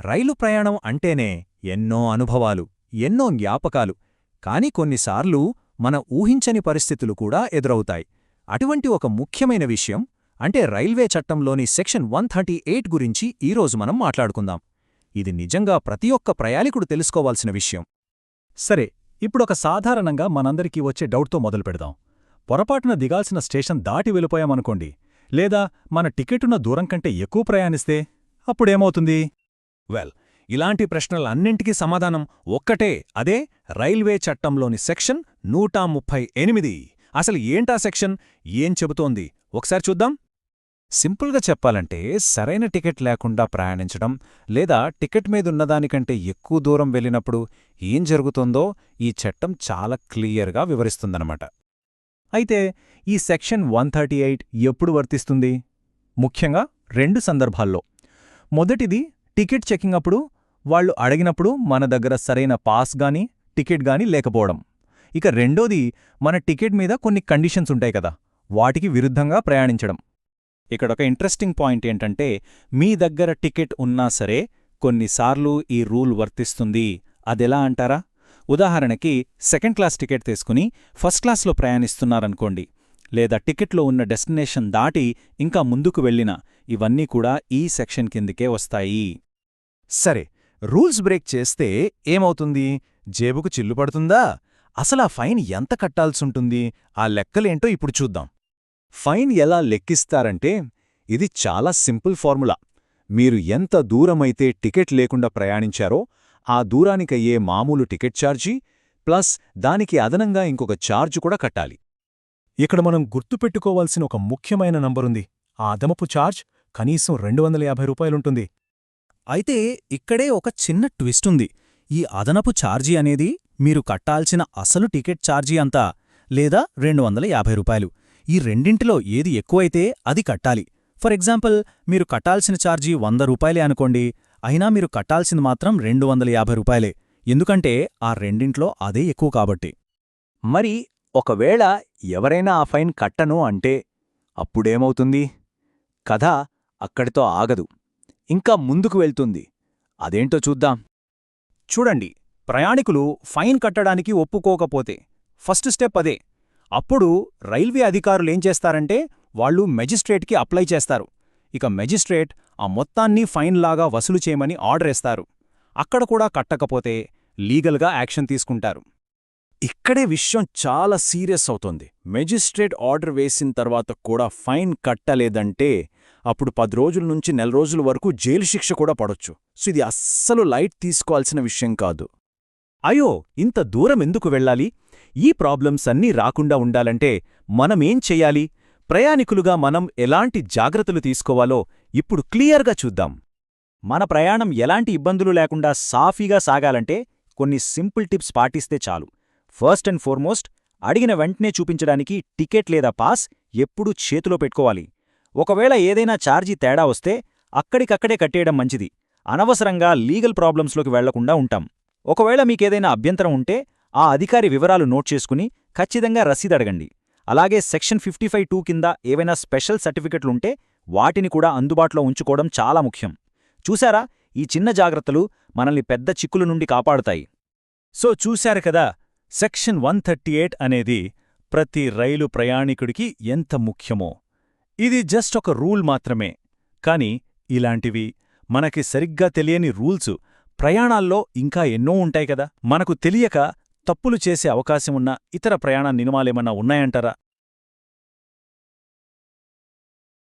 రైలు ప్రయాణం అంటేనే ఎన్నో అనుభవాలు, ఎన్నో జ్ఞాపకాలు. కాని కొన్నిసార్లు మన ఊహించని పరిస్థితులు కూడా ఎదురవుతాయి. అటువంటి ఒక ముఖ్యమైన విషయం అంటే రైల్వే చట్టంలోని సెక్షన్ 138 గురించి ఈరోజు మనం మాట్లాడుకుందాం. ఇది నిజంగా ప్రతి ఒక్క ప్రయాణికుడు తెలుసుకోవాల్సిన విషయం. సరే, ఇప్పుడొక సాధారణంగా మనందరికీ వచ్చే డౌట్తో మొదలుపెడదాం. పొరపాటున దిగాల్సిన స్టేషన్ దాటి వెళ్ళిపోయామనుకోండి, లేదా మన టికెట్టున్న దూరం కంటే ఎక్కువ ప్రయాణిస్తే అప్పుడేమవుతుంది? వెల్, ఇలాంటి ప్రశ్నలన్నింటికీ సమాధానం ఒక్కటే, అదే రైల్వే చట్టంలోని సెక్షన్ 138. అసలు ఏంటా సెక్షన్, ఏం చెబుతోంది ఒకసారి చూద్దాం. సింపుల్గా చెప్పాలంటే సరైన టికెట్ లేకుండా ప్రయాణించడం లేదా టికెట్ మీదున్నదానికంటే ఎక్కువ దూరం వెళ్ళినప్పుడు ఏం జరుగుతుందో ఈ చట్టం చాలా క్లియర్గా వివరిస్తుందన్నమాట. అయితే ఈ సెక్షన్ 138 ఎప్పుడు వర్తిస్తుంది? ముఖ్యంగా 2 సందర్భాల్లో. మొదటిది, టికెట్ చెకింగ్ అప్పుడు వాళ్లు అడిగినప్పుడు మన దగ్గర సరైన పాస్ గానీ టికెట్ గానీ లేకపోవడం. ఇక రెండోది, మన టికెట్ మీద కొన్ని కండిషన్స్ ఉంటాయి కదా, వాటికి విరుద్ధంగా ప్రయాణించడం. ఇక్కడొక ఇంట్రెస్టింగ్ పాయింట్ ఏంటంటే, మీ దగ్గర టికెట్ ఉన్నా సరే కొన్నిసార్లు ఈ రూల్ వర్తిస్తుంది. అదెలా అంటారా? ఉదాహరణకి సెకండ్ క్లాస్ టికెట్ తీసుకుని ఫస్ట్ క్లాస్లో ప్రయాణిస్తున్నారనుకోండి, లేదా టికెట్లో ఉన్న డెస్టినేషన్ దాటి ఇంకా ముందుకు వెళ్ళినా ఇవన్నీ కూడా ఈ సెక్షన్ కిందికే వస్తాయి. సరే, రూల్స్ బ్రేక్ చేస్తే ఏమవుతుంది? జేబుకు చిల్లు పడుతుందా? అసలా ఫైన్ ఎంత కట్టాల్సుంటుంది? ఆ లెక్కలేంటో ఇప్పుడు చూద్దాం. ఫైన్ ఎలా లెక్కిస్తారంటే, ఇది చాలా సింపుల్ ఫార్ములా. మీరు ఎంత దూరమైతే టికెట్ లేకుండా ప్రయాణించారో ఆ దూరానికయ్యే మామూలు టికెట్ ఛార్జీ ప్లస్ దానికి అదనంగా ఇంకొక ఛార్జ్ కూడా కట్టాలి. ఇక్కడ మనం గుర్తుపెట్టుకోవాల్సిన ఒక ముఖ్యమైన నంబరుంది. ఆ అదనపు ఛార్జ్ కనీసం 250 రూపాయలుంటుంది. అయితే ఇక్కడే ఒక చిన్న ట్విస్టుంది. ఈ అదనపు ఛార్జీ అనేది మీరు కట్టాల్సిన అసలు టికెట్ ఛార్జీ అంతా, లేదా 250 రూపాయలు. ఈ రెండింటిలో ఏది ఎక్కువైతే అది కట్టాలి. ఫర్ ఎగ్జాంపుల్, మీరు కట్టాల్సిన ఛార్జీ 100 రూపాయలే అనుకోండి, అయినా మీరు కట్టాల్సింది మాత్రం 250 రూపాయలే. ఎందుకంటే ఆ రెండింట్లో అదే ఎక్కువ కాబట్టి. మరి ఒకవేళ ఎవరైనా ఆ ఫైన్ కట్టను అంటే అప్పుడేమవుతుంది? కథ అక్కడితో ఆగదు, ఇంకా ముందుకు వెళ్తుంది. అదేంటో చూద్దాం. చూడండి, ప్రయాణికులు ఫైన్ కట్టడానికి ఒప్పుకోకపోతే ఫస్ట్ స్టెప్ అదే. అప్పుడు రైల్వే అధికారులేం చేస్తారంటే వాళ్ళు మెజిస్ట్రేట్కి అప్లై చేస్తారు. ఇక మెజిస్ట్రేట్ ఆ మొత్తాన్ని ఫైన్లాగా వసూలు చేయమని ఆర్డర్ ఇస్తారు. అక్కడ కూడా కట్టకపోతే లీగల్గా యాక్షన్ తీసుకుంటారు. ఇక్కడే విషయం చాలా సీరియస్ అవుతోంది. మెజిస్ట్రేట్ ఆర్డర్ వేసిన తర్వాత కూడా ఫైన్ కట్టలేదంటే అప్పుడు 10 రోజుల నుంచి నెల రోజుల వరకు జైలు శిక్ష కూడా పడొచ్చు. సో ఇది అస్సలు లైట్ తీసుకోవాల్సిన విషయం కాదు. అయ్యో, ఇంత దూరం ఎందుకు వెళ్ళాలి? ఈ ప్రాబ్లమ్స్ అన్నీ రాకుండా ఉండాలంటే మనమేం చెయ్యాలి? ప్రయాణికులుగా మనం ఎలాంటి జాగ్రత్తలు తీసుకోవాలో ఇప్పుడు క్లియర్గా చూద్దాం. మన ప్రయాణం ఎలాంటి ఇబ్బందులు లేకుండా సాఫీగా సాగాలంటే కొన్ని సింపుల్ టిప్స్ పాటిస్తే చాలు. ఫస్ట్ అండ్ ఫార్మోస్ట్, అడిగిన వెంటనే చూపించడానికి టికెట్ లేదా పాస్ ఎప్పుడూ చేతిలో పెట్టుకోవాలి. ఒకవేళ ఏదైనా ఛార్జీ తేడా వస్తే అక్కడికక్కడే కట్టేయడం మంచిది. అనవసరంగా లీగల్ ప్రాబ్లమ్స్లోకి వెళ్లకుండా ఉంటాం. ఒకవేళ మీకేదైనా అభ్యంతరం ఉంటే ఆ అధికారి వివరాలు నోట్ చేసుకుని ఖచ్చితంగా రసీదడగండి. అలాగే సెక్షన్ 55(2) కింద ఏవైనా స్పెషల్ సర్టిఫికెట్లుంటే వాటిని కూడా అందుబాటులో ఉంచుకోవడం చాలా ముఖ్యం. చూశారా, ఈ చిన్న జాగ్రత్తలు మనల్ని పెద్ద చిక్కుల నుండి కాపాడుతాయి. సో చూశారు కదా, సెక్షన్ 138 అనేది ప్రతి రైలు ప్రయాణికుడికి ఎంత ముఖ్యమో. ఇది జస్ట్ ఒక రూల్ మాత్రమే. కాని ఇలాంటివి మనకి సరిగ్గా తెలియని రూల్సు ప్రయాణాల్లో ఇంకా ఎన్నో ఉంటాయి కదా. మనకు తెలియక తప్పులు చేసే అవకాశమున్న ఇతర ప్రయాణ నియమాలేమన్నా ఉన్నాయంటారా?